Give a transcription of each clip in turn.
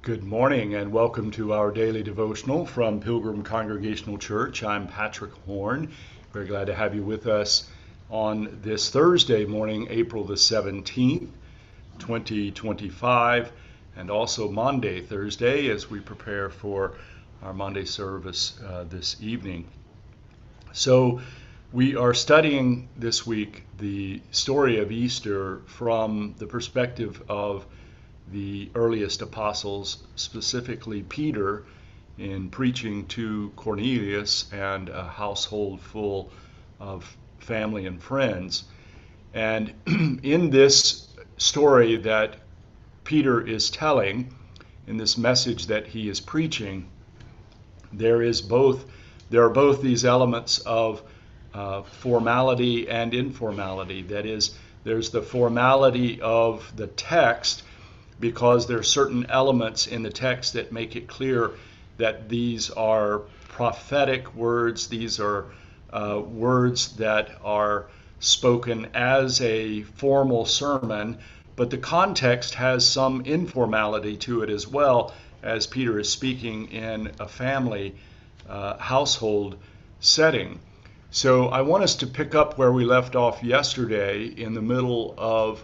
Good morning and welcome to our daily devotional from Pilgrim Congregational Church. I'm Patrick Horn. Very glad to have you with us on this Thursday morning, April the 17th, 2025, and also Monday, Thursday, as we prepare for our Monday service this evening. So we are studying this week the story of Easter from the perspective of the earliest apostles, specifically Peter, in preaching to Cornelius and a household full of family and friends. And in this story that Peter is telling, in this message that he is preaching, there are both these elements of formality and informality. That is, there's the formality of the text, because there are certain elements in the text that make it clear that these are prophetic words. These are words that are spoken as a formal sermon, but the context has some informality to it as well, as Peter is speaking in a family household setting. So I want us to pick up where we left off yesterday in the middle of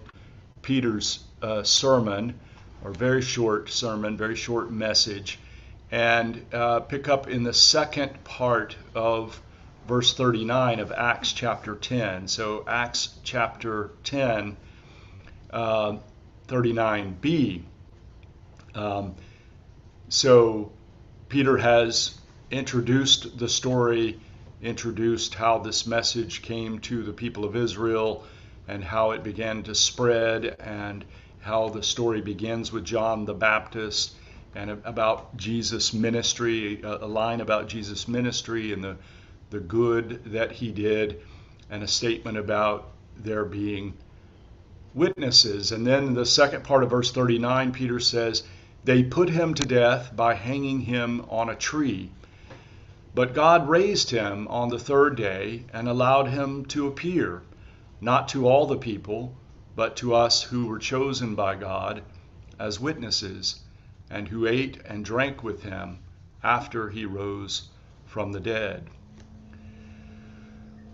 Peter's sermon, or very short sermon, very short message, and pick up in the second part of verse 39 of Acts chapter 10. So Acts chapter 10, 39b. So Peter has introduced the story, introduced how this message came to the people of Israel and how it began to spread, and how the story begins with John the Baptist and about Jesus' ministry, a line about Jesus' ministry and the good that he did, and a statement about there being witnesses. And then the second part of verse 39, Peter says, "They put him to death by hanging him on a tree. But God raised him on the third day and allowed him to appear, not to all the people, but to us who were chosen by God as witnesses, and who ate and drank with him after he rose from the dead."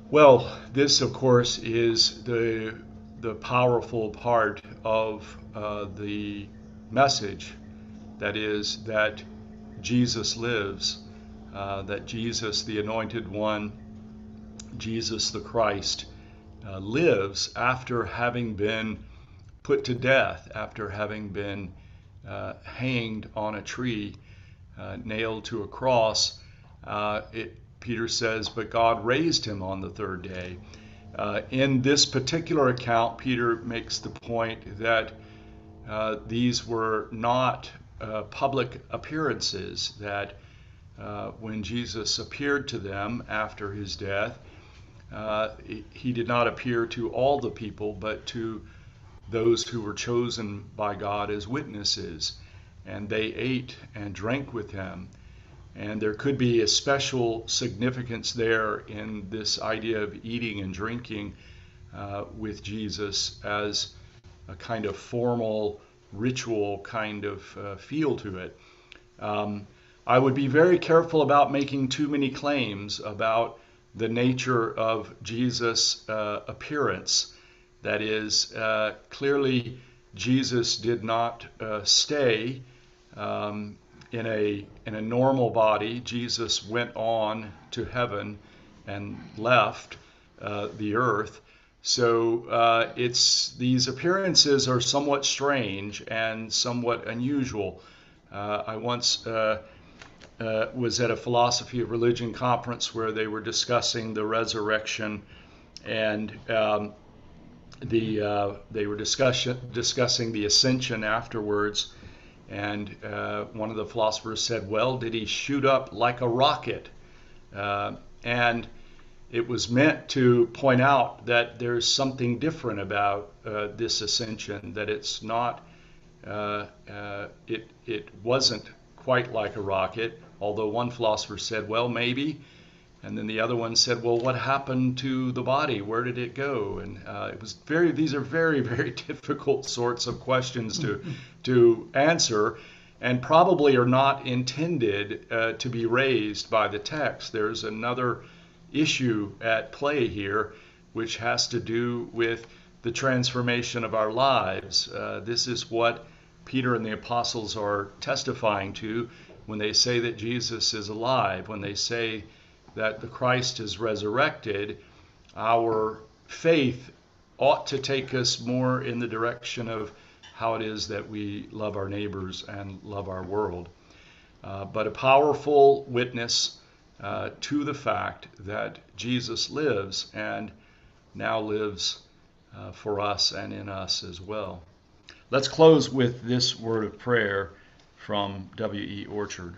Well, this, of course, is the powerful part of the message. That is, that Jesus lives, that Jesus, the Anointed One, Jesus the Christ, lives after having been put to death, after having been hanged on a tree, nailed to a cross. Peter says, but God raised him on the third day. In this particular account, Peter makes the point that these were not public appearances, that when Jesus appeared to them after his death, he did not appear to all the people, but to those who were chosen by God as witnesses. And they ate and drank with him. And there could be a special significance there in this idea of eating and drinking with Jesus as a kind of formal, ritual kind of feel to it. I would be very careful about making too many claims about the nature of Jesus' appearance. That is, clearly Jesus did not stay in a normal body. Jesus went on to heaven and left the earth. So these appearances are somewhat strange and somewhat unusual. I once was at a philosophy of religion conference where they were discussing the resurrection, and they were discussing the ascension afterwards. And one of the philosophers said, well, did he shoot up like a rocket? And it was meant to point out that there's something different about this ascension, that it's not, it wasn't quite like a rocket, although one philosopher said, well, maybe. And then the other one said, well, what happened to the body? Where did it go? And these are very, very difficult sorts of questions to answer. and probably are not intended to be raised by the text. There's another issue at play here, which has to do with the transformation of our lives. This is what Peter and the apostles are testifying to when they say that Jesus is alive, when they say that the Christ is resurrected. Our faith ought to take us more in the direction of how it is that we love our neighbors and love our world. But a powerful witness to the fact that Jesus lives and now lives for us and in us as well. Let's close with this word of prayer from W.E. Orchard.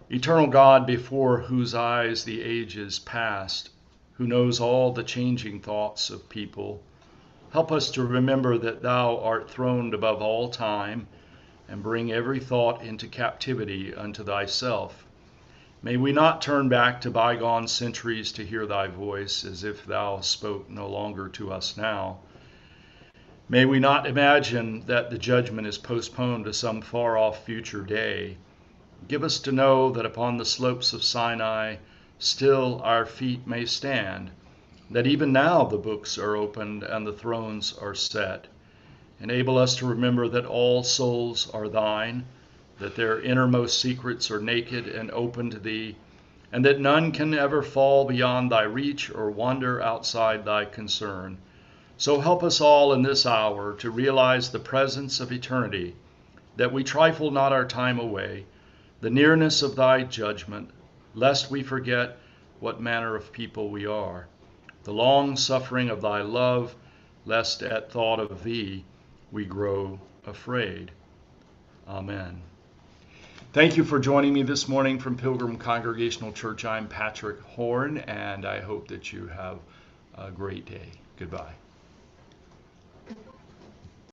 Eternal God, before whose eyes the ages passed, who knows all the changing thoughts of people, help us to remember that thou art throned above all time, and bring every thought into captivity unto thyself. May we not turn back to bygone centuries to hear thy voice, as if thou spoke no longer to us now. May we not imagine that the judgment is postponed to some far-off future day. Give us to know that upon the slopes of Sinai still our feet may stand, that even now the books are opened and the thrones are set. Enable us to remember that all souls are thine, that their innermost secrets are naked and open to thee, and that none can ever fall beyond thy reach or wander outside thy concern. So help us all in this hour to realize the presence of eternity, that we trifle not our time away, the nearness of thy judgment, lest we forget what manner of people we are, the long suffering of thy love, lest at thought of thee we grow afraid. Amen. Thank you for joining me this morning from Pilgrim Congregational Church. I'm Patrick Horn, and I hope that you have a great day. Goodbye.